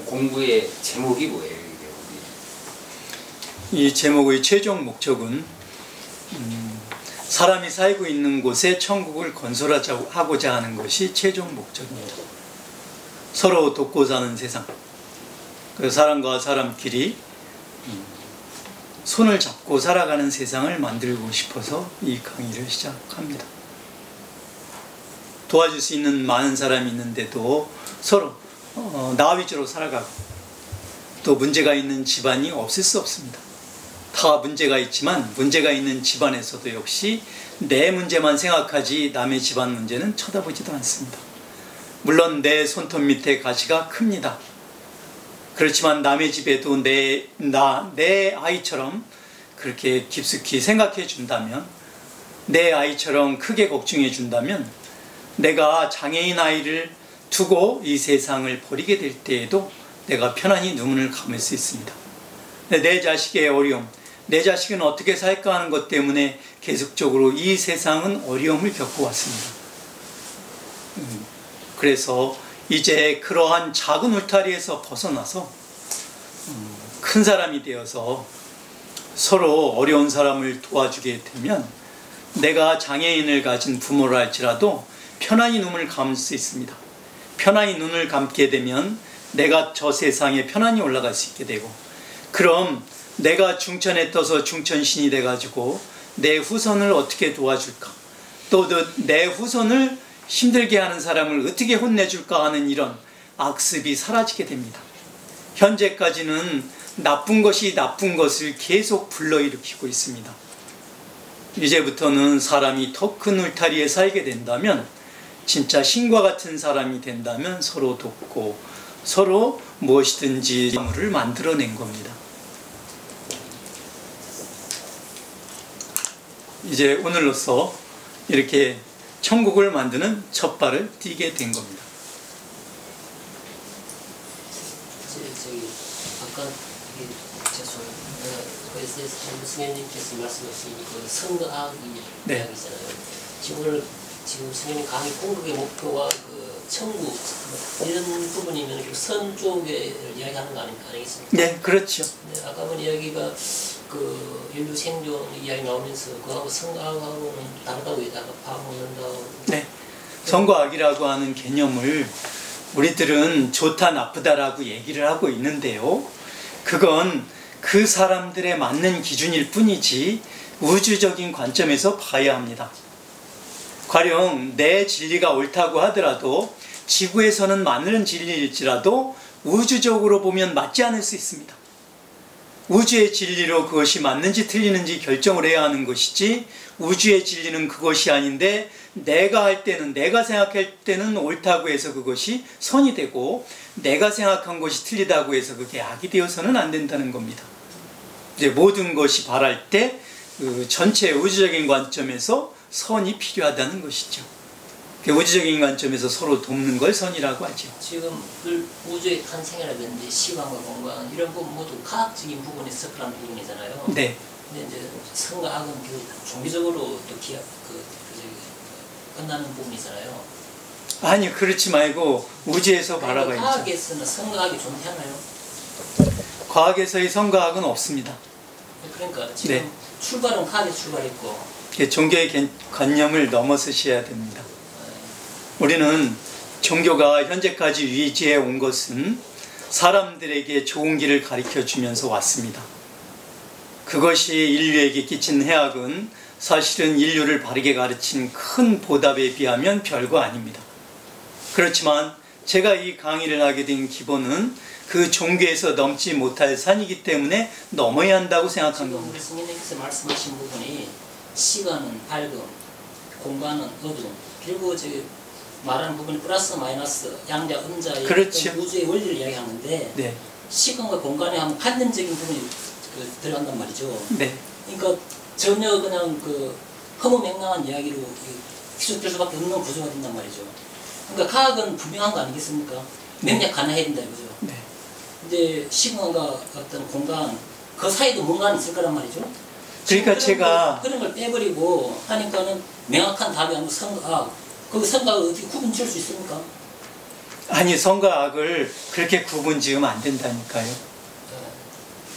S2: 공부의 제목이 뭐예요? 이게
S1: 이 제목의 최종 목적은 사람이 살고 있는 곳에 천국을 건설하고자 하는 것이 최종 목적입니다. 서로 돕고 사는 세상, 그 사람과 사람끼리 손을 잡고 살아가는 세상을 만들고 싶어서 이 강의를 시작합니다. 도와줄 수 있는 많은 사람이 있는데도 서로 나 위주로 살아가고, 또 문제가 있는 집안이 없을 수 없습니다. 다 문제가 있지만 문제가 있는 집안에서도 역시 내 문제만 생각하지 남의 집안 문제는 쳐다보지도 않습니다. 물론 내 손톱 밑에 가시가 큽니다. 그렇지만 남의 집에도 내 아이처럼 그렇게 깊숙이 생각해 준다면, 내 아이처럼 크게 걱정해 준다면, 내가 장애인 아이를 두고 이 세상을 버리게 될 때에도 내가 편안히 눈을 감을 수 있습니다. 내 자식의 어려움, 내 자식은 어떻게 살까 하는 것 때문에 계속적으로 이 세상은 어려움을 겪어왔습니다. 그래서 이제 그러한 작은 울타리에서 벗어나서 큰 사람이 되어서 서로 어려운 사람을 도와주게 되면, 내가 장애인을 가진 부모라 할지라도 편안히 눈을 감을 수 있습니다. 편안히 눈을 감게 되면 내가 저 세상에 편안히 올라갈 수 있게 되고, 그럼 내가 중천에 떠서 중천신이 돼가지고 내 후손을 어떻게 도와줄까, 또 내 후손을 힘들게 하는 사람을 어떻게 혼내줄까 하는 이런 악습이 사라지게 됩니다. 현재까지는 나쁜 것이 나쁜 것을 계속 불러일으키고 있습니다. 이제부터는 사람이 더 큰 울타리에 살게 된다면, 진짜 신과 같은 사람이 된다면 서로 돕고 서로 무엇이든지 를 만들어낸 겁니다. 이제 오늘로써 이렇게 천국을 만드는 첫 발을 띄게 된 겁니다.
S9: 저기 아까 그래서 승현님께서 말씀하신 그 성과학 이야기잖아요. 지금 승현님 강의 공극의 목표와 그 천국 이런 부분이면 그 선 쪽에 이야기하는 거 아니겠습니까?
S1: 네, 그렇죠.
S9: 네, 아까 본 이야기가 그 인류 생존 이야기 나오면서 그하고 성과학하고는 다르다고 파악한다고.
S1: 네, 성과학이라고 하는 개념을 우리들은 좋다 나쁘다라고 얘기를 하고 있는데요, 그건 그 사람들에 맞는 기준일 뿐이지 우주적인 관점에서 봐야 합니다. 가령 내 진리가 옳다고 하더라도 지구에서는 맞는 진리일지라도 우주적으로 보면 맞지 않을 수 있습니다. 우주의 진리로 그것이 맞는지 틀리는지 결정을 해야 하는 것이지, 우주의 진리는 그것이 아닌데 내가 할 때는, 내가 생각할 때는 옳다고 해서 그것이 선이 되고, 내가 생각한 것이 틀리다고 해서 그게 악이 되어서는 안 된다는 겁니다. 이제 모든 것이 바랄 때 그 전체 우주적인 관점에서 선이 필요하다는 것이죠. 그 우주적인 관점에서 서로 돕는 걸 선이라고 하죠.
S9: 지금 우주의 탄생이라든지 시간과 공간 이런 부분 모두 과학적인 부분에 접근한 부분이잖아요.
S1: 네.
S9: 근데 이제 선과 악은 종교적으로 또 끝나는 부분이잖아요.
S1: 아니 그렇지 말고 우주에서 바라봐야죠.
S9: 과학에서는 선과 악이 존재하나요?
S1: 과학에서의 선과 악은 없습니다.
S9: 그러니까 지금
S1: 네.
S9: 출발은 과학에 출발했고
S1: 종교의 관념을 넘어서셔야 됩니다. 우리는 종교가 현재까지 유지해 온 것은 사람들에게 좋은 길을 가르쳐 주면서 왔습니다. 그것이 인류에게 끼친 해악은 사실은 인류를 바르게 가르친 큰 보답에 비하면 별거 아닙니다. 그렇지만 제가 이 강의를 하게 된 기본은 그 종교에서 넘지 못할 산이기 때문에 넘어야 한다고 생각한
S9: 지금
S1: 겁니다.
S9: 우리 성인님께서 말씀하신 부분이 시간은 밝음, 공간은 어둠, 그리고 말하는 부분이 플러스 마이너스 양자 음자의
S1: 그렇죠.
S9: 우주의 원리를 이야기하는데
S1: 네.
S9: 시간과 공간에 하면 관념적인 부분이 들어간단 말이죠.
S1: 네.
S9: 그러니까 전혀 그냥 허무맹랑한 이야기로 희석될 수밖에 없는 구조가 된단 말이죠. 그러니까 과학은 분명한 거 아니겠습니까? 명작 가능해야 된다 이거죠.
S1: 네.
S9: 근데 시간과 어떤 공간 그 사이도 뭔가 있을 거란 말이죠.
S1: 그러니까 제가
S9: 그런 걸 빼버리고 하니까는 명확한 답이 아니고 선과 그 선과를 어떻게 구분 지을 수 있습니까?
S1: 아니 선과 악을 그렇게 구분 지으면 안 된다니까요.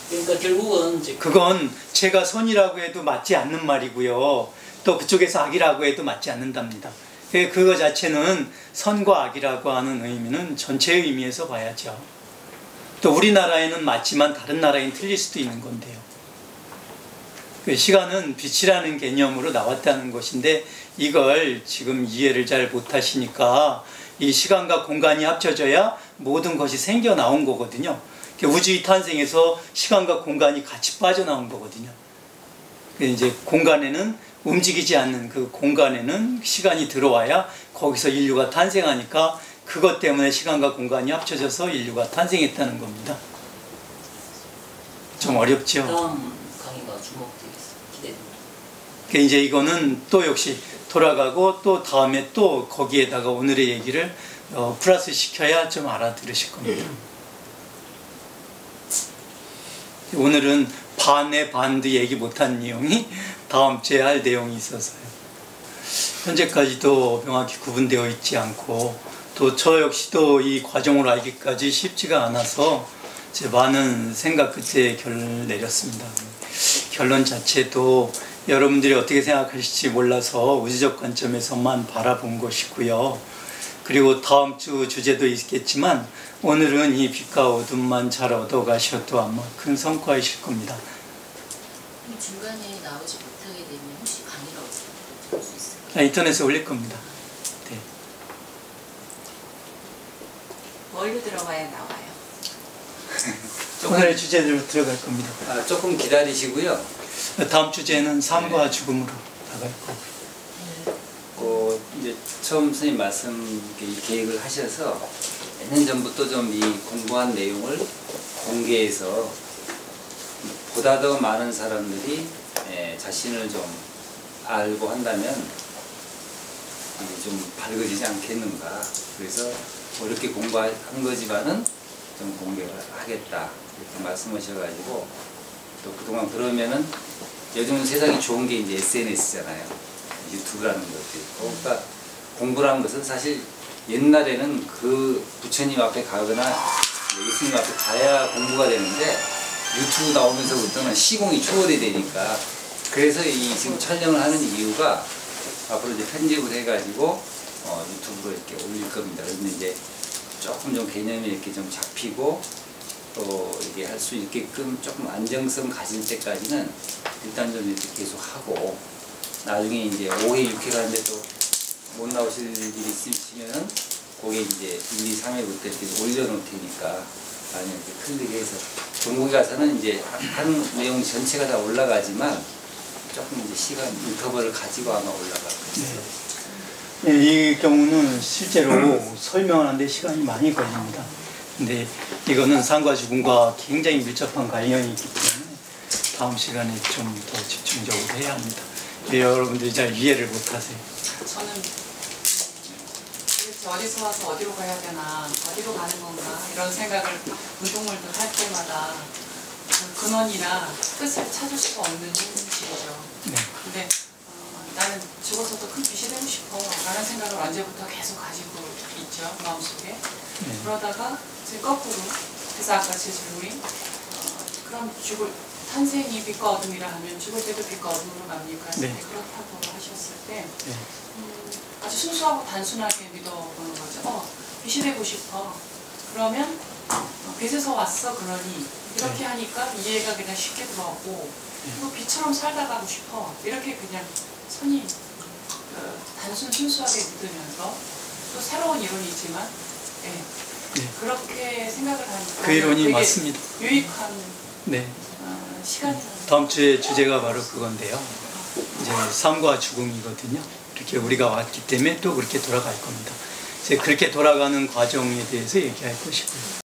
S9: 그러니까 결국은 이제
S1: 그건 제가 선이라고 해도 맞지 않는 말이고요. 또 그쪽에서 악이라고 해도 맞지 않는답니다. 그거 자체는 선과 악이라고 하는 의미는 전체의 의미에서 봐야죠. 또 우리나라에는 맞지만 다른 나라에는 틀릴 수도 있는 건데요. 그 시간은 빛이라는 개념으로 나왔다는 것인데 이걸 지금 이해를 잘 못하시니까 이 시간과 공간이 합쳐져야 모든 것이 생겨 나온 거거든요. 우주의 탄생에서 시간과 공간이 같이 빠져나온 거거든요. 이제 공간에는 움직이지 않는 그 공간에는 시간이 들어와야 거기서 인류가 탄생하니까 그것 때문에 시간과 공간이 합쳐져서 인류가 탄생했다는 겁니다. 좀 어렵죠?
S9: 다음 강의가 주목되겠습니다. 기대됩니다.
S1: 이제 이거는 또 역시 돌아가고 또 다음에 또 거기에다가 오늘의 얘기를 플러스 시켜야 좀 알아들으실 겁니다. 오늘은 반의 반도 얘기 못한 내용이 다음 주에 할 내용이 있어서요. 현재까지도 명확히 구분되어 있지 않고 또 저 역시도 이 과정을 알기까지 쉽지가 않아서 제 많은 생각 끝에 결론을 내렸습니다. 결론 자체도 여러분들이 어떻게 생각하실지 몰라서 우주적 관점에서만 바라본 것이고요. 그리고 다음 주 주제도 있겠지만 오늘은 이 빛과 어둠만 잘 얻어가셔도 아마 큰 성과이실 겁니다.
S4: 중간에 나오지 못하게 되면 혹시 강의를 어떻게 들을 수 있을까요?
S1: 인터넷에 올릴 겁니다. 네.
S4: 뭘로 들어가야 나와요?
S1: 오늘의 주제로 들어갈 겁니다.
S2: 조금 기다리시고요.
S1: 다음 주제는 삶과 죽음으로 나갈 거고요.
S2: 이제 처음 선생님 말씀 계획을 하셔서 몇 년 전부터 좀 이 공부한 내용을 공개해서 보다 더 많은 사람들이 자신을 좀 알고 한다면 이제 좀 밝아지지 않겠는가. 그래서 어렵게 공부한 거지만은 좀 공개를 하겠다 이렇게 말씀하셔가지고 또 그동안 그러면은 요즘 세상이 좋은 게 이제 SNS잖아요. 유튜브라는 것도 있고. 그러니까 공부라는 것은 사실 옛날에는 그 부처님 앞에 가거나 예수님 앞에 가야 공부가 되는데 유튜브 나오면서부터는 시공이 초월이 되니까 그래서 이 지금 촬영을 하는 이유가 앞으로 이제 편집을 해가지고 유튜브로 이렇게 올릴 겁니다. 그런데 이제 조금 좀 개념이 이렇게 좀 잡히고 또 이게 할 수 있게끔 조금 안정성 가질 때까지는 일단 좀 이렇게 계속 하고 나중에 이제 5회, 6회 가는데 또 못 나오실 일이 있으시면은 거기에 이제 1, 2, 3회부터 이렇게 올려놓을 테니까 나중에 이렇게 클릭해서 전국에 가서는 이제 한 내용 전체가 다 올라가지만 조금 이제 시간 인터벌을 가지고 아마 올라갈 거예요.
S1: 네. 이 경우는 실제로 설명하는데 시간이 많이 걸립니다. 근데 이거는 삶과 죽음과 굉장히 밀접한 관련이 있기 때문에 다음 시간에 좀 더 집중적으로 해야 합니다. 여러분들이 잘 이해를 못하세요.
S5: 저는 도대체 어디서 와서 어디로 가야 되나, 어디로 가는 건가 이런 생각을 운동물들 할 때마다 그 근원이나 끝을 찾을 수가 없는 식이죠.
S1: 네.
S5: 근데 나는 죽어서도 큰 빛이 되고 싶어 라는 생각을 언제부터 계속 가지고 있죠, 마음속에.
S1: 네.
S5: 그러다가 이제 거꾸로, 그래서 아까 제 질문이 그럼 탄생이 빛과 어둠이라 하면 죽을 때도 빛과 어둠으로 갑니까?
S1: 네.
S5: 그렇다고 하셨을 때
S1: 네.
S5: 아주 순수하고 단순하게 믿어보는 거죠. 빛이 되고 싶어. 그러면 빛에서 왔어, 그러니 이렇게
S1: 네.
S5: 하니까 이해가 그냥 쉽게 들어오고, 그리고 빛처럼 살다 가고 싶어. 이렇게 그냥 손이 단순 순수하게 믿으면서, 또 새로운 이론이지만
S1: 네.
S5: 그렇게 생각을 하니까
S1: 그 이론이
S5: 되게
S1: 맞습니다.
S5: 유익한
S1: 네.
S5: 시간이.
S1: 다음 주에 주제가 바로 그건데요. 이제 삶과 죽음이거든요. 이렇게 우리가 왔기 때문에 또 그렇게 돌아갈 겁니다. 이제 그렇게 돌아가는 과정에 대해서 얘기할 것이고요.